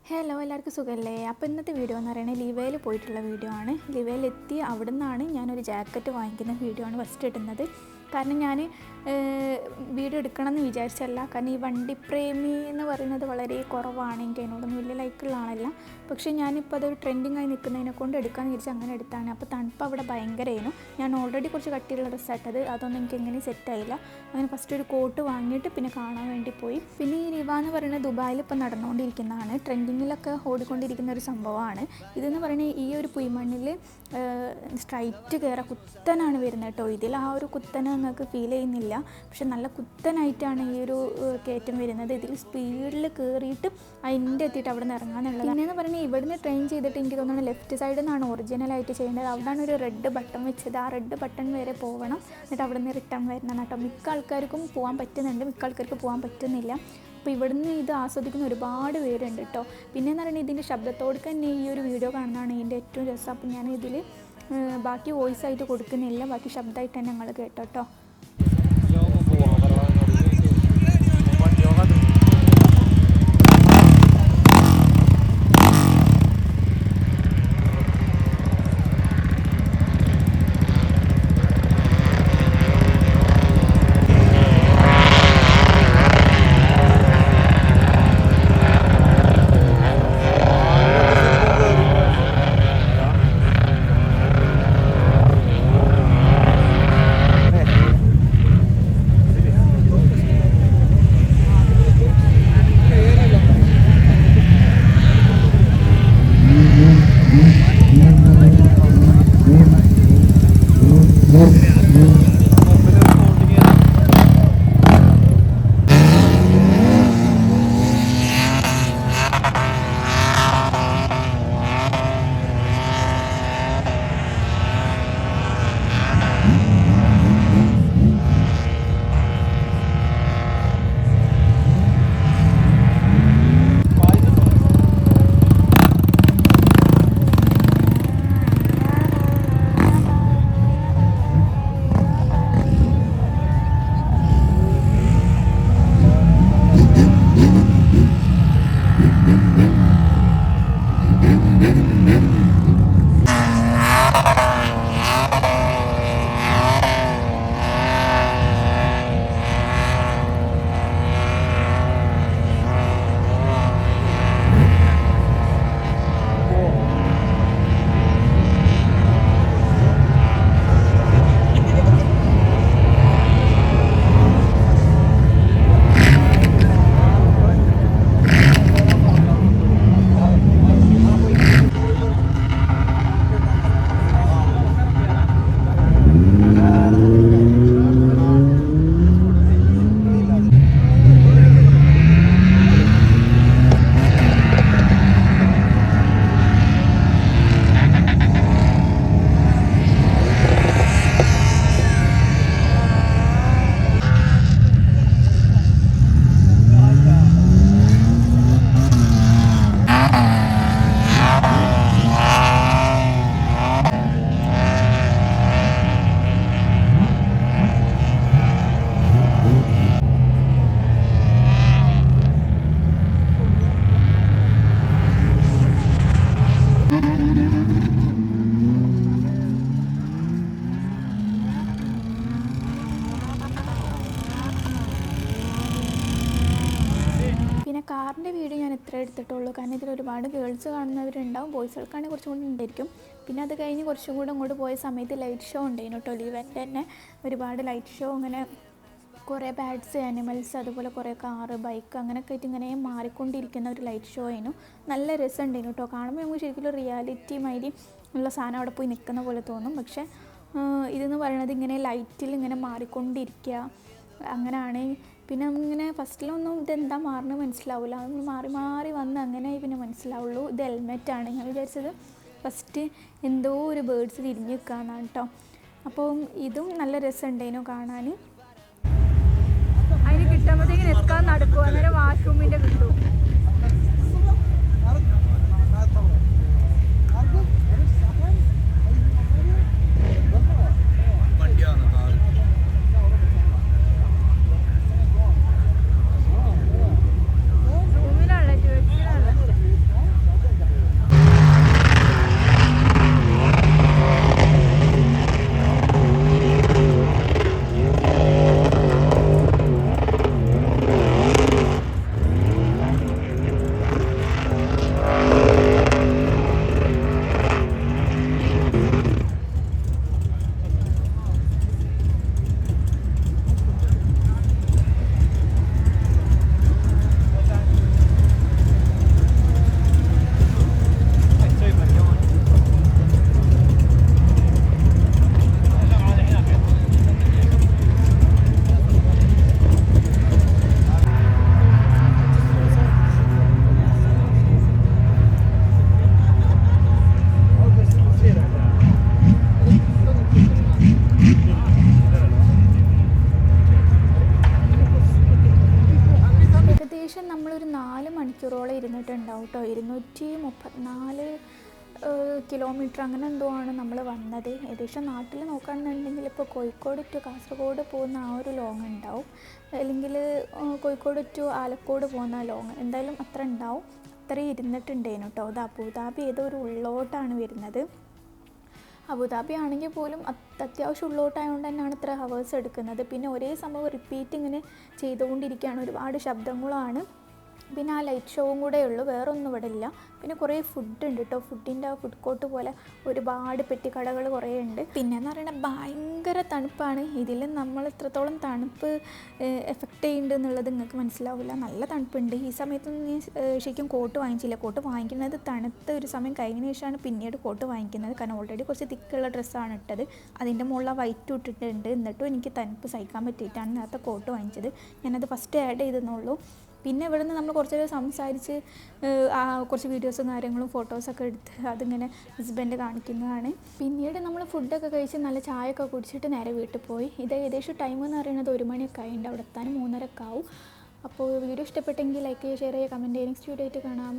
Hello എല്ലാവർക്കും സുഖമല്ലേ? അപ്പോൾ ഇന്നത്തെ വീഡിയോ എന്ന് പറയുന്നത് ലിവയിൽ പോയിട്ടുള്ള വീഡിയോ ആണ്. ലിവയിലെത്തി അവിടെ നിന്നാണ് ഞാനൊരു ജാക്കറ്റ് വാങ്ങിക്കുന്ന വീഡിയോ ആണ് ഫസ്റ്റ് ഇടുന്നത്. കാരണം ഞാൻ വീഡിയോ എടുക്കണം എന്ന് വിചാരിച്ചല്ല. കാരണം ഈ വണ്ടിപ്രേമി എന്ന് പറയുന്നത് വളരെ കുറവാണ്. എനിക്ക് അതിനോടൊന്നും വലിയ ലൈക്കുള്ള ആളല്ല. പക്ഷേ ഞാനിപ്പോൾ അതൊരു ട്രെൻഡിങ് ആയി നിൽക്കുന്നതിനെ കൊണ്ട് എടുക്കാമെന്ന് വിചാരിച്ച് അങ്ങനെ എടുത്താണ്. അപ്പോൾ തണുപ്പ് അവിടെ ഭയങ്കരമായിരുന്നു. ഞാൻ ഓൾറെഡി കുറച്ച് കട്ടിയുള്ള ഡ്രസ്സായിട്ടത്, അതൊന്നും എനിക്ക് എങ്ങനെ സെറ്റായില്ല. അങ്ങനെ ഫസ്റ്റ് ഒരു കോട്ട് വാങ്ങിയിട്ട് പിന്നെ കാണാൻ വേണ്ടി പോയി. പിന്നെ ഈ റിവ എന്ന് പറയുന്നത് ദുബായിൽ ഇപ്പോൾ നടന്നുകൊണ്ടിരിക്കുന്നതാണ്. ട്രെൻഡിങ്ങിലൊക്കെ ഓടിക്കൊണ്ടിരിക്കുന്ന ഒരു സംഭവമാണ്. ഇതെന്ന് പറയുന്നത് ഈ ഒരു പുയ്മണ്ണിൽ സ്ട്രൈറ്റ് കയറാൻ കുത്തനാണ് വരുന്നത് കേട്ടോ. ഇതിൽ ആ ഒരു കുത്തന നിങ്ങൾക്ക് ഫീൽ ചെയ്യുന്നില്ല, പക്ഷെ നല്ല കുത്തനായിട്ടാണ് ഈ ഒരു കയറ്റം വരുന്നത്. ഇതിൽ സ്പീഡിൽ കയറിയിട്ട് അതിൻ്റെ എത്തിയിട്ട് അവിടെ നിന്ന് ഇറങ്ങാന്നുള്ളത്. പിന്നെയെന്ന് പറഞ്ഞാൽ ഇവിടുന്ന് ട്രെയിൻ ചെയ്തിട്ട് എനിക്ക് തോന്നുന്നു ലെഫ്റ്റ് സൈഡിൽ നിന്നാണ് ഒറിജിനലായിട്ട് ചെയ്യേണ്ടത്. അവിടെയാണ് ഒരു റെഡ് ബട്ടൺ വെച്ചത്. ആ റെഡ് ബട്ടൺ വരെ പോകണം, എന്നിട്ട് അവിടെ നിന്ന് റിട്ടേൺ വരണം കേട്ടോ. മിക്ക ആൾക്കാർക്കും പോകാൻ പറ്റുന്നുണ്ട്, മിക്ക ആൾക്കാർക്ക് പോകാൻ പറ്റുന്നില്ല. അപ്പോൾ ഇവിടുന്ന് ഇത് ആസ്വദിക്കുന്ന ഒരുപാട് പേരുണ്ട് കേട്ടോ. പിന്നെയെന്ന് പറയുന്നത് ഇതിൻ്റെ ശബ്ദത്തോട് തന്നെ ഈ ഒരു വീഡിയോ കാണുന്നതാണ് ഇതിൻ്റെ ഏറ്റവും രസം. അപ്പോൾ ഞാൻ ഇതിൽ ബാക്കി വോയിസ് ആയിട്ട് കൊടുക്കുന്നില്ല, ബാക്കി ശബ്ദമായിട്ട് തന്നെ ഞങ്ങൾ കേട്ടോ. കാറിൻ്റെ വീഡിയോ ഞാൻ ഇത്ര എടുത്തിട്ടുള്ളൂ. കാരണം ഇതിൽ ഒരുപാട് ഗേൾസ് കാണുന്നവരുണ്ടാവും, ബോയ്സുകൾക്കാണെങ്കിൽ കുറച്ചും കൂടി ഉണ്ടായിരിക്കും. പിന്നെ അത് കഴിഞ്ഞ് കുറച്ചും കൂടെ അങ്ങോട്ട് പോയ സമയത്ത് ലൈറ്റ് ഷോ ഉണ്ടായിരുന്നു കേട്ടോ. ലിവൻ്റെ തന്നെ ഒരുപാട് ലൈറ്റ് ഷോ, അങ്ങനെ കുറേ ബാഡ്സ്, ആനിമൽസ്, അതുപോലെ കുറേ കാറ്, ബൈക്ക്, അങ്ങനെയൊക്കെ ആയിട്ട് ഇങ്ങനെ മാറിക്കൊണ്ടിരിക്കുന്ന ഒരു ലൈറ്റ് ഷോ ആയിരുന്നു. നല്ല രസം ഉണ്ടായിരുന്നു കേട്ടോ. കാണുമ്പോൾ നമുക്ക് ശരിക്കും റിയാലിറ്റി മാതിരി ഉള്ള സാധനം അവിടെ പോയി നിൽക്കുന്ന പോലെ തോന്നും. പക്ഷേ ഇതെന്ന് പറയുന്നത് ഇങ്ങനെ ലൈറ്റിൽ ഇങ്ങനെ മാറിക്കൊണ്ടിരിക്കുക അങ്ങനെയാണ്. പിന്നെ ഇങ്ങനെ ഫസ്റ്റിലൊന്നും ഇതെന്താ മാറുന്നത് മനസ്സിലാവില്ല, അത് മാറി മാറി വന്ന് അങ്ങനെ പിന്നെ മനസ്സിലാവുള്ളൂ ഇത് ഹെൽമെറ്റാണ്. ഞാൻ വിചാരിച്ചത് ഫസ്റ്റ് എന്തോ ഒരു ബേഡ്സ് തിരിഞ്ഞ് നിൽക്കുകയെന്നാണ് കേട്ടോ. അപ്പോൾ ഇതും നല്ല രസമുണ്ടായിരുന്നു കാണാൻ. അതിന് കിട്ടുമ്പോഴത്തേക്കും എത്താൻ നടക്കും, അന്നേരം വാഷ്റൂമിൻ്റെ കിട്ടും. 234 കിലോമീറ്റർ അങ്ങനെ എന്തോ ആണ് നമ്മൾ വന്നത്. ഏകദേശം നാട്ടിൽ നോക്കുകയാണെന്നുണ്ടെങ്കിൽ ഇപ്പോൾ കോഴിക്കോട് ടു കാസർഗോഡ് പോകുന്ന ആ ഒരു ലോങ് ഉണ്ടാവും, അല്ലെങ്കിൽ കോഴിക്കോട് ടു ആലക്കോട് പോകുന്ന ലോങ് എന്തായാലും അത്ര ഉണ്ടാവും. അത്രയും ഇരുന്നിട്ടുണ്ടേനു കേട്ടോ. അത് അബുദാബി ഏതോ ഒരു ഉള്ളോട്ടാണ് വരുന്നത്. അബുദാബി ആണെങ്കിൽ പോലും അത്യാവശ്യം ഉള്ളോട്ടായതുകൊണ്ട് തന്നെയാണ് ഇത്ര ഹവേഴ്സ് എടുക്കുന്നത്. പിന്നെ ഒരേ സംഭവം റിപ്പീറ്റ് ഇങ്ങനെ ചെയ്തുകൊണ്ടിരിക്കുകയാണ്, ഒരുപാട് ശബ്ദങ്ങളാണ്. പിന്നെ ആ ലൈറ്റ് ഷോവും കൂടെ ഉള്ളൂ, വേറെ ഒന്നും ഇവിടെ ഇല്ല. പിന്നെ കുറേ ഫുഡ് ഉണ്ട് കേട്ടോ. ഫുഡിൻ്റെ ആ ഫുഡ് കോർട്ട് പോലെ ഒരുപാട് പെട്ടിക്കടകൾ കുറേ ഉണ്ട്. പിന്നെയെന്ന് പറയുന്നത് ഭയങ്കര തണുപ്പാണ്. ഇതിൽ നമ്മൾ എത്രത്തോളം തണുപ്പ് എഫക്റ്റ് ചെയ്യുന്നുണ്ട് എന്നുള്ളത് നിങ്ങൾക്ക് മനസ്സിലാവില്ല. നല്ല തണുപ്പുണ്ട്. ഈ സമയത്തൊന്നും ഞാൻ ശരിക്കും കോട്ട് വാങ്ങിച്ചില്ല. കോട്ട് വാങ്ങിക്കുന്നത് തണുത്ത ഒരു സമയം കഴിഞ്ഞതിന് ശേഷമാണ് പിന്നീട് കോട്ട് വാങ്ങിക്കുന്നത്. കാരണം ഓൾറെഡി കുറച്ച് തിക്കുള്ള ഡ്രസ്സാണ് ഇട്ടത്. അതിൻ്റെ മുകളിൽ ആ വൈറ്റ് ഇട്ടിട്ടുണ്ട്. എന്നിട്ടും എനിക്ക് തണുപ്പ് സഹിക്കാൻ പറ്റിയിട്ടാണ് നേരത്തെ കോട്ട് വാങ്ങിച്ചത്. ഞാനത് ഫസ്റ്റ് ആഡ് ചെയ്തെന്നുള്ളൂ. പിന്നെ ഇവിടെ നിന്ന് നമ്മൾ കുറച്ച് നേരം സംസാരിച്ച് കുറച്ച് വീഡിയോസും കാര്യങ്ങളും ഫോട്ടോസൊക്കെ എടുത്ത് അതിങ്ങനെ ഹസ്ബൻഡ് കാണിക്കുന്നതാണ്. പിന്നീട് നമ്മൾ ഫുഡൊക്കെ കഴിച്ച് നല്ല ചായയൊക്കെ കുടിച്ചിട്ട് നേരെ വീട്ടിൽ പോയി. ഇത് ഏകദേശം ടൈം എന്ന് പറയുന്നത് 1 മണിയൊക്കെ ആയിട്ടുണ്ട്. അവിടെ എത്താൻ 3:30 ആവും. അപ്പോൾ വീഡിയോ ഇഷ്ടപ്പെട്ടെങ്കിൽ ലൈക്ക് ചെയ്യുക, ഷെയർ ചെയ്യുക, കമൻറ്റ് ചെയ്യുക. നെക്സ്റ്റ് വീഡിയോ ആയിട്ട് കാണാം.